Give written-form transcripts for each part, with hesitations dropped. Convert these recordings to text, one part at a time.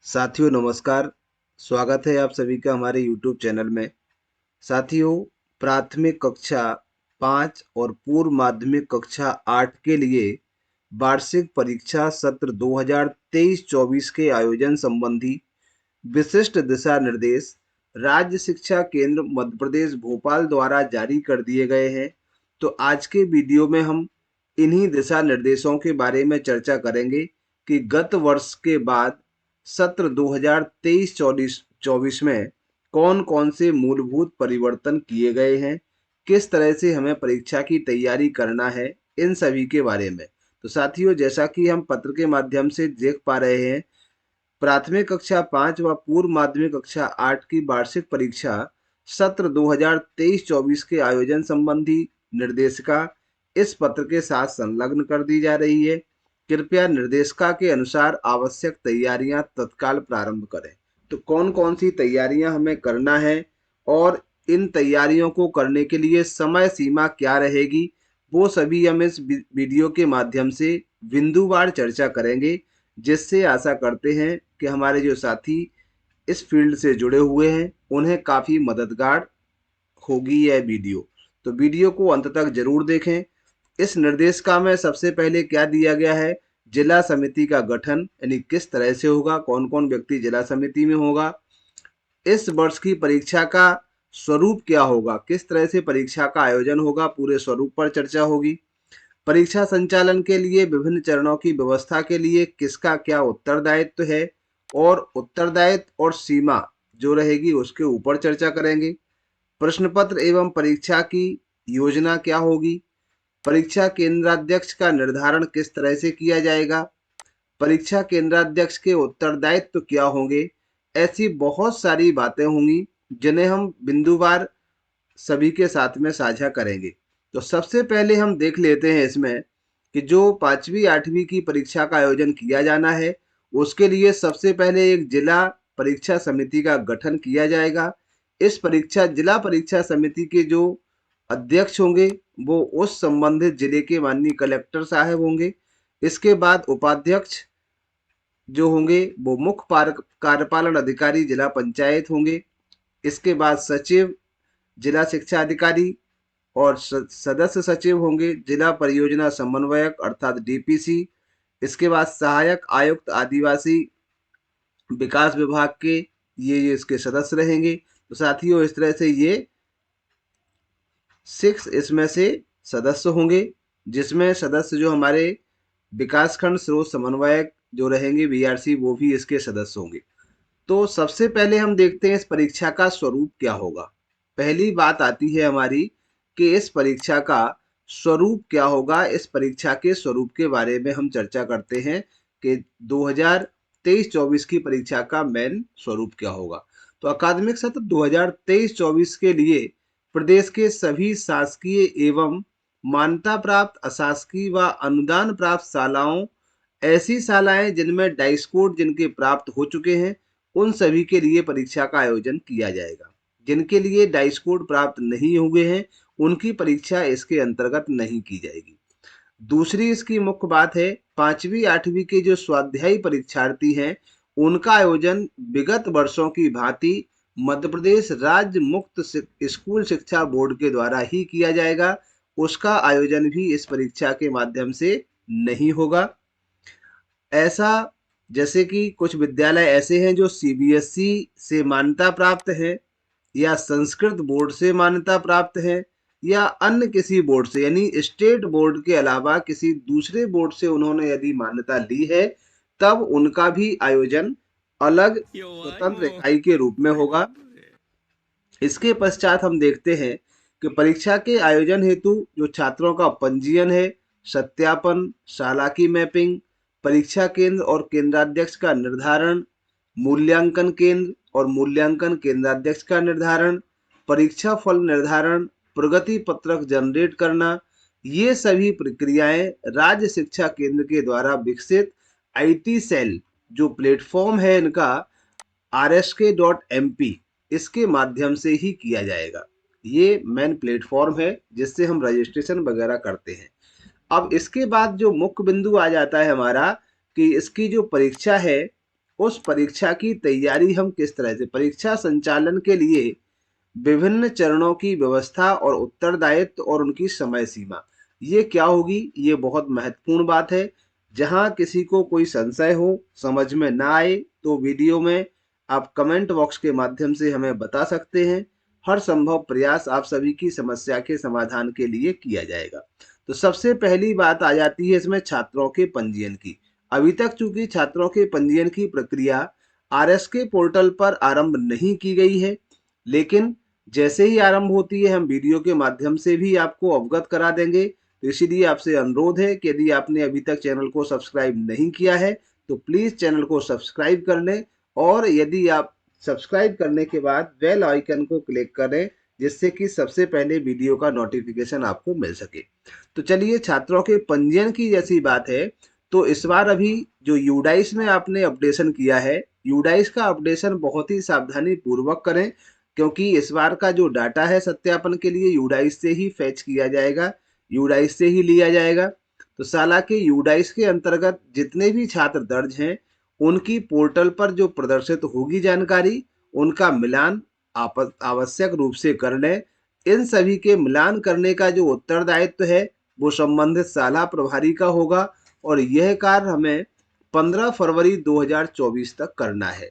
साथियों नमस्कार। स्वागत है आप सभी का हमारे YouTube चैनल में। साथियों, प्राथमिक कक्षा 5 और पूर्व माध्यमिक कक्षा 8 के लिए वार्षिक परीक्षा सत्र 2023-24 के आयोजन संबंधी विशिष्ट दिशा निर्देश राज्य शिक्षा केंद्र मध्य प्रदेश भोपाल द्वारा जारी कर दिए गए हैं। तो आज के वीडियो में हम इन्हीं दिशा निर्देशों के बारे में चर्चा करेंगे कि गत वर्ष के बाद सत्र 2023-24 में कौन कौन से मूलभूत परिवर्तन किए गए हैं, किस तरह से हमें परीक्षा की तैयारी करना है, इन सभी के बारे में। तो साथियों, जैसा कि हम पत्र के माध्यम से देख पा रहे हैं, प्राथमिक कक्षा 5 व पूर्व माध्यमिक कक्षा 8 की वार्षिक परीक्षा सत्र 2023-24 के आयोजन संबंधी निर्देशिका इस पत्र के साथ संलग्न कर दी जा रही है। कृपया निर्देशिका के अनुसार आवश्यक तैयारियां तत्काल प्रारंभ करें। तो कौन कौन सी तैयारियां हमें करना है और इन तैयारियों को करने के लिए समय सीमा क्या रहेगी, वो सभी हम इस वीडियो के माध्यम से बिंदुवार चर्चा करेंगे, जिससे आशा करते हैं कि हमारे जो साथी इस फील्ड से जुड़े हुए हैं उन्हें काफ़ी मददगार होगी यह वीडियो। तो वीडियो को अंत तक जरूर देखें। इस निर्देशिका में सबसे पहले क्या दिया गया है, जिला समिति का गठन, यानी किस तरह से होगा, कौन कौन व्यक्ति जिला समिति में होगा, इस वर्ष की परीक्षा का स्वरूप क्या होगा, किस तरह से परीक्षा का आयोजन होगा, पूरे स्वरूप पर चर्चा होगी। परीक्षा संचालन के लिए विभिन्न चरणों की व्यवस्था के लिए किसका क्या उत्तरदायित्व है और उत्तरदायित्व और सीमा जो रहेगी उसके ऊपर चर्चा करेंगे। प्रश्न पत्र एवं परीक्षा की योजना क्या होगी, परीक्षा केंद्राध्यक्ष का निर्धारण किस तरह से किया जाएगा, परीक्षा केंद्राध्यक्ष के उत्तरदायित्व क्या होंगे। ऐसी बहुत सारी बातें होंगी जिन्हें हम बिंदुवार सभी के साथ में साझा करेंगे। तो सबसे पहले हम देख लेते हैं इसमें कि जो 5वीं 8वीं की परीक्षा का आयोजन किया जाना है, उसके लिए सबसे पहले एक जिला परीक्षा समिति का गठन किया जाएगा। इस जिला परीक्षा समिति के जो अध्यक्ष होंगे वो उस संबंधित जिले के माननीय कलेक्टर साहब होंगे। इसके बाद उपाध्यक्ष जो होंगे वो मुख्य कार्यपालन अधिकारी जिला पंचायत होंगे। इसके बाद सचिव जिला शिक्षा अधिकारी और सदस्य सचिव होंगे जिला परियोजना समन्वयक अर्थात डीपीसी। इसके बाद सहायक आयुक्त आदिवासी विकास विभाग के ये इसके सदस्य रहेंगे। तो साथियों, इस तरह से ये 6 इसमें से सदस्य होंगे, जिसमें सदस्य जो हमारे विकासखंड स्रोत समन्वयक जो रहेंगे बीआरसी, वो भी इसके सदस्य होंगे। तो सबसे पहले हम देखते हैं इस परीक्षा का स्वरूप क्या होगा। पहली बात आती है हमारी कि इस परीक्षा का स्वरूप क्या होगा। इस परीक्षा के स्वरूप के बारे में हम चर्चा करते हैं कि 2023-24 की परीक्षा का मेन स्वरूप क्या होगा। तो अकादमिक सत्र 2023-24 के लिए प्रदेश के सभी शासकीय एवं मान्यता प्राप्त अशासकीय व अनुदान प्राप्त शालाओं, ऐसी शालाएं जिनमें डाइस्कोड जिनके प्राप्त हो चुके हैं, उन सभी के लिए परीक्षा का आयोजन किया जाएगा। जिनके लिए डाइस्कोड प्राप्त नहीं हुए हैं उनकी परीक्षा इसके अंतर्गत नहीं की जाएगी। दूसरी इसकी मुख्य बात है, 5वीं 8वीं के जो स्वाध्यायी परीक्षार्थी हैं उनका आयोजन विगत वर्षों की भांति मध्य प्रदेश राज्य मुक्त स्कूल शिक्षा बोर्ड के द्वारा ही किया जाएगा। उसका आयोजन भी इस परीक्षा के माध्यम से नहीं होगा। ऐसा जैसे कि कुछ विद्यालय ऐसे हैं जो सीबीएसई से मान्यता प्राप्त है या संस्कृत बोर्ड से मान्यता प्राप्त है या अन्य किसी बोर्ड से, यानी स्टेट बोर्ड के अलावा किसी दूसरे बोर्ड से उन्होंने यदि मान्यता ली है, तब उनका भी आयोजन अलग स्वतंत्र इकाई के रूप में होगा। इसके पश्चात हम देखते हैं कि परीक्षा के आयोजन हेतु जो छात्रों का पंजीयन है, सत्यापन, शाला की मैपिंग, परीक्षा केंद्र और केंद्राध्यक्ष का निर्धारण, मूल्यांकन केंद्र और मूल्यांकन केंद्राध्यक्ष का निर्धारण, परीक्षा फल निर्धारण, प्रगति पत्रक जनरेट करना, ये सभी प्रक्रियाएं राज्य शिक्षा केंद्र के द्वारा विकसित आईटी सेल जो प्लेटफॉर्म है इनका rsk.mp, इसके माध्यम से ही किया जाएगा। ये मेन प्लेटफॉर्म है जिससे हम रजिस्ट्रेशन वगैरह करते हैं। अब इसके बाद जो मुख्य बिंदु आ जाता है हमारा कि इसकी जो परीक्षा है उस परीक्षा की तैयारी हम किस तरह से, परीक्षा संचालन के लिए विभिन्न चरणों की व्यवस्था और उत्तरदायित्व और उनकी समय सीमा, ये क्या होगी, ये बहुत महत्वपूर्ण बात है। जहां किसी को कोई संशय हो, समझ में ना आए, तो वीडियो में आप कमेंट बॉक्स के माध्यम से हमें बता सकते हैं। हर संभव प्रयास आप सभी की समस्या के समाधान के लिए किया जाएगा। तो सबसे पहली बात आ जाती है इसमें छात्रों के पंजीयन की। अभी तक चूंकि छात्रों के पंजीयन की प्रक्रिया आरएसके पोर्टल पर आरंभ नहीं की गई है, लेकिन जैसे ही आरंभ होती है हम वीडियो के माध्यम से भी आपको अवगत करा देंगे। तो इसीलिए आपसे अनुरोध है कि यदि आपने अभी तक चैनल को सब्सक्राइब नहीं किया है तो प्लीज चैनल को सब्सक्राइब कर लें, और यदि आप सब्सक्राइब करने के बाद बेल आइकन को क्लिक करें, जिससे कि सबसे पहले वीडियो का नोटिफिकेशन आपको मिल सके। तो चलिए, छात्रों के पंजीयन की जैसी बात है, तो इस बार अभी जो यूडाइस में आपने अपडेशन किया है, यूडाइस का अपडेशन बहुत ही सावधानी पूर्वक करें, क्योंकि इस बार का जो डाटा है सत्यापन के लिए यूडाइस से ही फैच किया जाएगा, यूडाइस से ही लिया जाएगा। तो साला के यूडाइस के अंतर्गत जितने भी छात्र दर्ज हैं, उनकी पोर्टल पर जो प्रदर्शित होगी जानकारी, उनका मिलान आवश्यक रूप से कर लें। इन सभी के मिलान करने का जो उत्तरदायित्व है वो संबंधित शाला प्रभारी का होगा, और यह कार्य हमें 15 फरवरी 2024 तक करना है।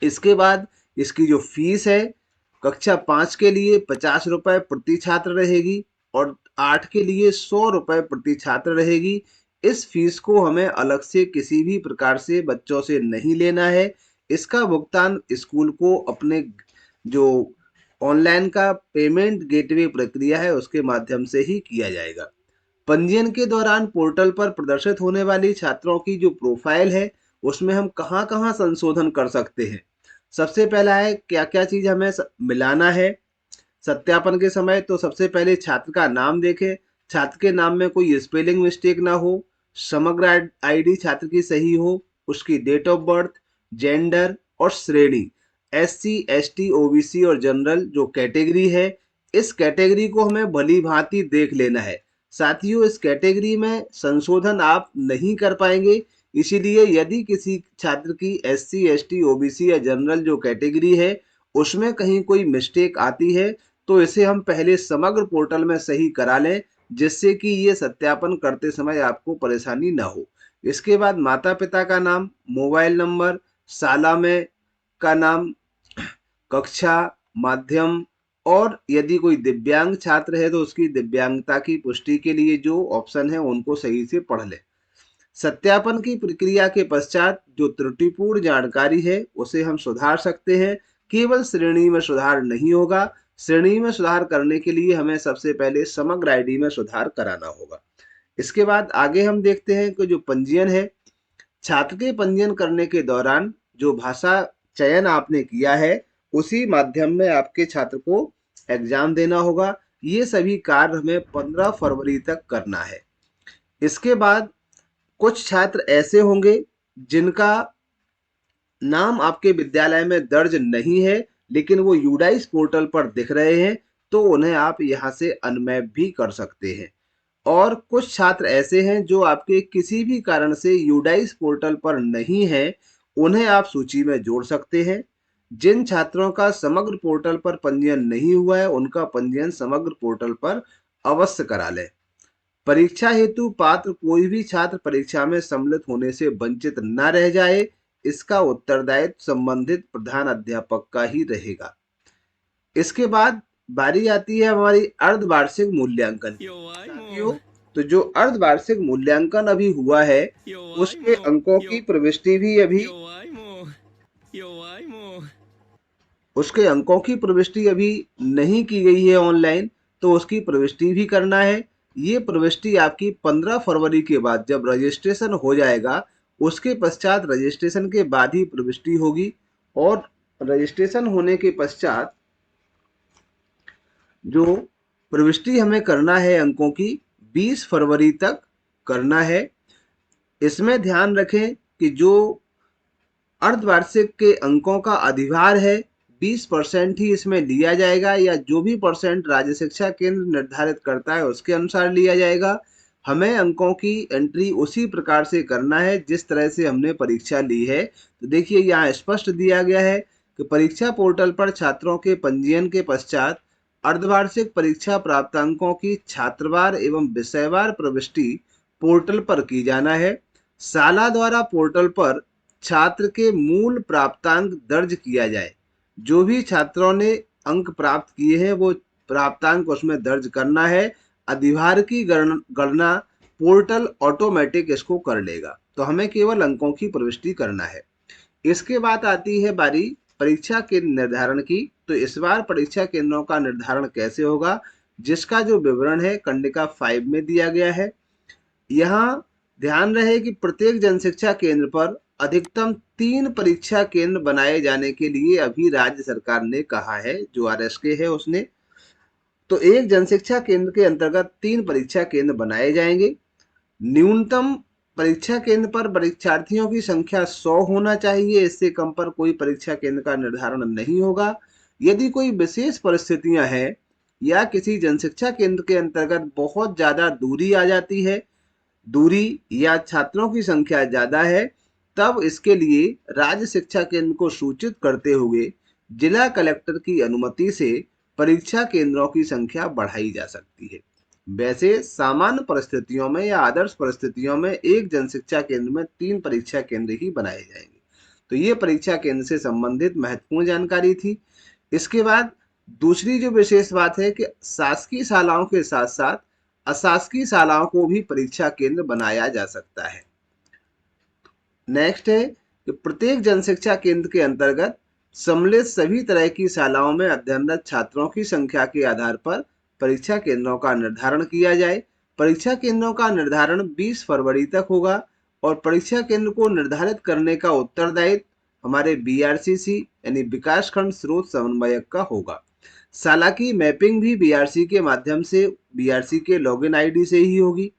इसके बाद इसकी जो फीस है, कक्षा 5 के लिए 50 रुपए प्रति छात्र रहेगी और 8 के लिए 100 रुपए प्रति छात्र रहेगी। इस फीस को हमें अलग से किसी भी प्रकार से बच्चों से नहीं लेना है। इसका भुगतान स्कूल को अपने जो ऑनलाइन का पेमेंट गेटवे प्रक्रिया है उसके माध्यम से ही किया जाएगा। पंजीयन के दौरान पोर्टल पर प्रदर्शित होने वाली छात्रों की जो प्रोफाइल है, उसमें हम कहाँ कहाँ संशोधन कर सकते हैं। सबसे पहला है क्या क्या चीज हमें मिलाना है सत्यापन के समय। तो सबसे पहले छात्र का नाम देखें, छात्र के नाम में कोई स्पेलिंग मिस्टेक ना हो, समग्र आईडी छात्र की सही हो, उसकी डेट ऑफ बर्थ, जेंडर और श्रेणी, एससी, एसटी, ओबीसी और जनरल जो कैटेगरी है, इस कैटेगरी को हमें भली भांति देख लेना है। साथियों, इस कैटेगरी में संशोधन आप नहीं कर पाएंगे, इसीलिए यदि किसी छात्र की एससी, एसटी, ओबीसी या जनरल जो कैटेगरी है उसमें कहीं कोई मिस्टेक आती है तो इसे हम पहले समग्र पोर्टल में सही करा लें, जिससे कि ये सत्यापन करते समय आपको परेशानी ना हो। इसके बाद माता पिता का नाम, मोबाइल नंबर, शाला में का नाम, कक्षा, माध्यम, और यदि कोई दिव्यांग छात्र है तो उसकी दिव्यांगता की पुष्टि के लिए जो ऑप्शन है उनको सही से पढ़ लें। सत्यापन की प्रक्रिया के पश्चात जो त्रुटिपूर्ण जानकारी है उसे हम सुधार सकते हैं। केवल श्रेणी में सुधार नहीं होगा, श्रेणी में सुधार करने के लिए हमें सबसे पहले समग्र आईडी में सुधार कराना होगा। इसके बाद आगे हम देखते हैं कि जो पंजीयन है, छात्र के पंजीयन करने के दौरान जो भाषा चयन आपने किया है उसी माध्यम में आपके छात्र को एग्जाम देना होगा। ये सभी कार्य हमें 15 फरवरी तक करना है। इसके बाद कुछ छात्र ऐसे होंगे जिनका नाम आपके विद्यालय में दर्ज नहीं है लेकिन वो यूडाइस पोर्टल पर दिख रहे हैं, तो उन्हें आप यहाँ से अनमैप भी कर सकते हैं। और कुछ छात्र ऐसे हैं जो आपके किसी भी कारण से यूडाइस पोर्टल पर नहीं है, उन्हें आप सूची में जोड़ सकते हैं। जिन छात्रों का समग्र पोर्टल पर पंजीयन नहीं हुआ है उनका पंजीयन समग्र पोर्टल पर अवश्य करा लें। परीक्षा हेतु पात्र कोई भी छात्र परीक्षा में सम्मिलित होने से वंचित न रह जाए, इसका उत्तरदायित्व संबंधित प्रधान अध्यापक का ही रहेगा। इसके बाद बारी आती है हमारी अर्धवार्षिक मूल्यांकन की। साथियों, तो जो अर्धवार्षिक मूल्यांकन अभी हुआ है उसके अंकों की प्रविष्टि भी अभी नहीं की गई है ऑनलाइन, तो उसकी प्रविष्टि भी करना है। ये प्रविष्टि आपकी 15 फरवरी के बाद जब रजिस्ट्रेशन हो जाएगा उसके पश्चात, रजिस्ट्रेशन के बाद ही प्रविष्टि होगी। और रजिस्ट्रेशन होने के पश्चात जो प्रविष्टि हमें करना है अंकों की 20 फरवरी तक करना है। इसमें ध्यान रखें कि जो अर्धवार्षिक के अंकों का अधिभार है 20% ही इसमें लिया जाएगा, या जो भी परसेंट राज्य शिक्षा केंद्र निर्धारित करता है उसके अनुसार लिया जाएगा। हमें अंकों की एंट्री उसी प्रकार से करना है जिस तरह से हमने परीक्षा ली है। तो देखिए यहाँ स्पष्ट दिया गया है कि परीक्षा पोर्टल पर छात्रों के पंजीयन के पश्चात अर्धवार्षिक परीक्षा प्राप्तांकों की छात्रवार एवं विषयवार प्रविष्टि पोर्टल पर की जाना है। शाला द्वारा पोर्टल पर छात्र के मूल प्राप्तांक दर्ज किया जाए। जो भी छात्रों ने अंक प्राप्त किए हैं वो प्राप्तांक उसमें दर्ज करना है। अधिभार की गणना पोर्टल ऑटोमेटिक इसको कर लेगा। तो हमें केवल अंकों की प्रविष्टि करना है। इसके बाद आती है बारी परीक्षा केंद्र निर्धारण की। तो इस बार परीक्षा केंद्रों का निर्धारण कैसे होगा, जिसका जो विवरण है कंडिका 5 में दिया गया है। यहाँ ध्यान रहे कि प्रत्येक जनशिक्षा केंद्र पर अधिकतम 3 परीक्षा केंद्र बनाए जाने के लिए अभी राज्य सरकार ने कहा है, जो आरएसके है उसने। तो एक जनशिक्षा केंद्र के अंतर्गत 3 परीक्षा केंद्र बनाए जाएंगे। न्यूनतम परीक्षा केंद्र पर परीक्षार्थियों की संख्या 100 होना चाहिए। इससे कम पर कोई परीक्षा केंद्र का निर्धारण नहीं होगा। यदि कोई विशेष परिस्थितियां हैं या किसी जनशिक्षा केंद्र के अंतर्गत बहुत ज्यादा दूरी आ जाती है, दूरी या छात्रों की संख्या ज्यादा है, तब इसके लिए राज्य शिक्षा केंद्र को सूचित करते हुए जिला कलेक्टर की अनुमति से परीक्षा केंद्रों की संख्या बढ़ाई जा सकती है। वैसे सामान्य परिस्थितियों में या आदर्श परिस्थितियों में एक जनशिक्षा केंद्र में 3 परीक्षा केंद्र ही बनाए जाएंगे। तो ये परीक्षा केंद्र से संबंधित महत्वपूर्ण जानकारी थी। इसके बाद दूसरी जो विशेष बात है कि शासकीय शालाओं के साथ साथ अशासकीय शालाओं को भी परीक्षा केंद्र बनाया जा सकता है। नेक्स्ट है कि प्रत्येक जनशिक्षा केंद्र के अंतर्गत सम्मिलित सभी तरह की शालाओं में अध्ययनरत छात्रों की संख्या के आधार पर परीक्षा केंद्रों का निर्धारण किया जाए। परीक्षा केंद्रों का निर्धारण 20 फरवरी तक होगा और परीक्षा केंद्र को निर्धारित करने का उत्तरदायित्व हमारे बीआरसीसी यानी विकास खंड स्रोत समन्वयक का होगा। शाला की मैपिंग भी बीआरसी के माध्यम से बीआरसी के लॉगिन आईडी से ही होगी।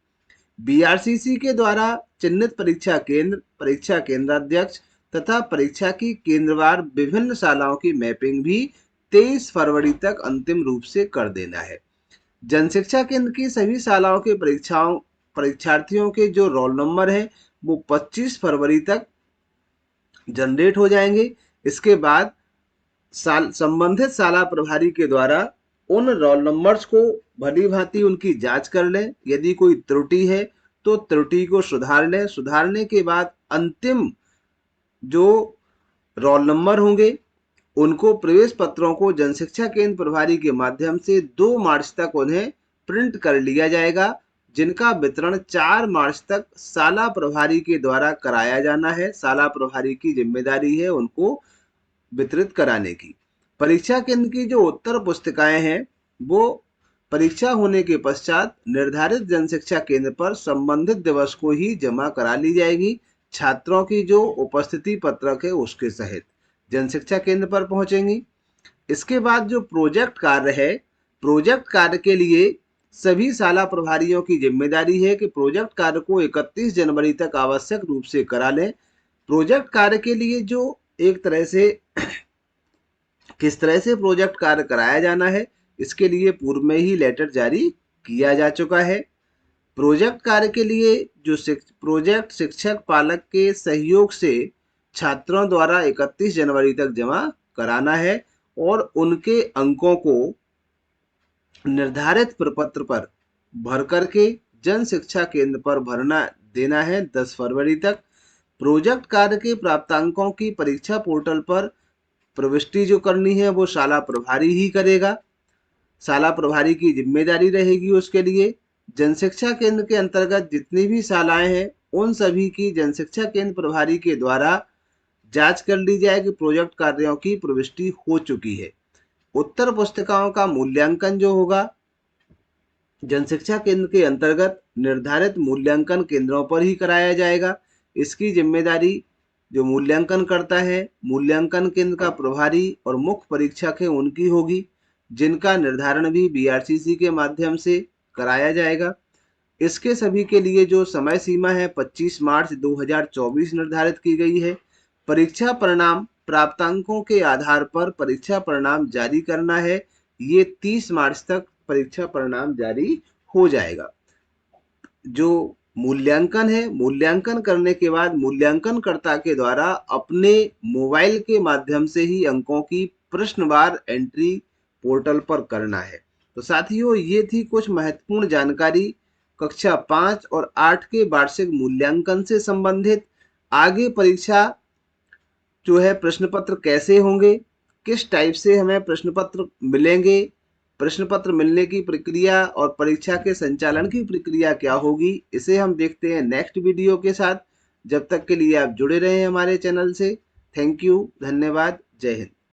बीआरसीसी के द्वारा चिन्हित परीक्षा केंद्र, परीक्षा केंद्राध्यक्ष तथा परीक्षा की केंद्रवार विभिन्न शालाओं की मैपिंग भी 23 फरवरी तक अंतिम रूप से कर देना है। जनशिक्षा केंद्र की सभी शालाओं के परीक्षार्थियों के जो रोल नंबर है वो 25 फरवरी तक जनरेट हो जाएंगे। इसके बाद संबंधित शाला प्रभारी के द्वारा उन रोल नंबर्स को भली भांति उनकी जांच कर लें। यदि कोई त्रुटि है तो त्रुटि को सुधार लें। सुधारने के बाद अंतिम जो रोल नंबर होंगे उनको प्रवेश पत्रों को जनशिक्षा केंद्र प्रभारी के माध्यम से 2 मार्च तक उन्हें प्रिंट कर लिया जाएगा, जिनका वितरण 4 मार्च तक शाला प्रभारी के द्वारा कराया जाना है। शाला प्रभारी की जिम्मेदारी है उनको वितरित कराने की। परीक्षा केंद्र की जो उत्तर पुस्तिकाएं हैं वो परीक्षा होने के पश्चात निर्धारित जनशिक्षा केंद्र पर संबंधित दिवस को ही जमा करा ली जाएगी। छात्रों की जो उपस्थिति पत्रक है उसके सहित जनशिक्षा केंद्र पर पहुंचेंगी। इसके बाद जो प्रोजेक्ट कार्य है, प्रोजेक्ट कार्य के लिए सभी शाला प्रभारियों की जिम्मेदारी है कि प्रोजेक्ट कार्य को 31 जनवरी तक आवश्यक रूप से करा लें। प्रोजेक्ट कार्य के लिए जो एक तरह से किस तरह से प्रोजेक्ट कार्य कराया जाना है, इसके लिए पूर्व में ही लेटर जारी किया जा चुका है। प्रोजेक्ट कार्य के लिए जो प्रोजेक्ट शिक्षक पालक के सहयोग से छात्रों द्वारा 31 जनवरी तक जमा कराना है और उनके अंकों को निर्धारित प्रपत्र पर भर करके जन शिक्षा केंद्र पर भरना देना है 10 फरवरी तक। प्रोजेक्ट कार्य के प्राप्तांकों की परीक्षा पोर्टल पर प्रविष्टि जो करनी है वो शाला प्रभारी ही करेगा। शाला प्रभारी की जिम्मेदारी रहेगी उसके लिए। जनशिक्षा केंद्र के अंतर्गत जितनी भी शालाएं हैं उन सभी की जनशिक्षा केंद्र प्रभारी के द्वारा जांच कर ली जाए कि प्रोजेक्ट कार्यों की प्रविष्टि हो चुकी है। उत्तर पुस्तिकाओं का मूल्यांकन जो होगा जनशिक्षा केंद्र के अंतर्गत निर्धारित मूल्यांकन केंद्रों पर ही कराया जाएगा। इसकी जिम्मेदारी जो मूल्यांकन करता है, मूल्यांकन केंद्र का प्रभारी और मुख्य परीक्षक है उनकी होगी, जिनका निर्धारण भी बीआरसीसी के माध्यम से कराया जाएगा। इसके सभी के लिए जो समय सीमा है 25 मार्च 2024 निर्धारित की गई है। परीक्षा परिणाम प्राप्तांकों के आधार पर परीक्षा परिणाम जारी करना है। ये 30 मार्च तक परीक्षा परिणाम जारी हो जाएगा। जो मूल्यांकन है, मूल्यांकन करने के बाद मूल्यांकनकर्ता के द्वारा अपने मोबाइल के माध्यम से ही अंकों की प्रश्नवार एंट्री पोर्टल पर करना है। तो साथियों, ये थी कुछ महत्वपूर्ण जानकारी कक्षा 5 और 8 के वार्षिक मूल्यांकन से संबंधित। आगे परीक्षा जो है प्रश्न पत्र कैसे होंगे, किस टाइप से हमें प्रश्न पत्र मिलेंगे, प्रश्न पत्र मिलने की प्रक्रिया और परीक्षा के संचालन की प्रक्रिया क्या होगी, इसे हम देखते हैं नेक्स्ट वीडियो के साथ। जब तक के लिए आप जुड़े रहें हमारे चैनल से। थैंक यू, धन्यवाद, जय हिंद।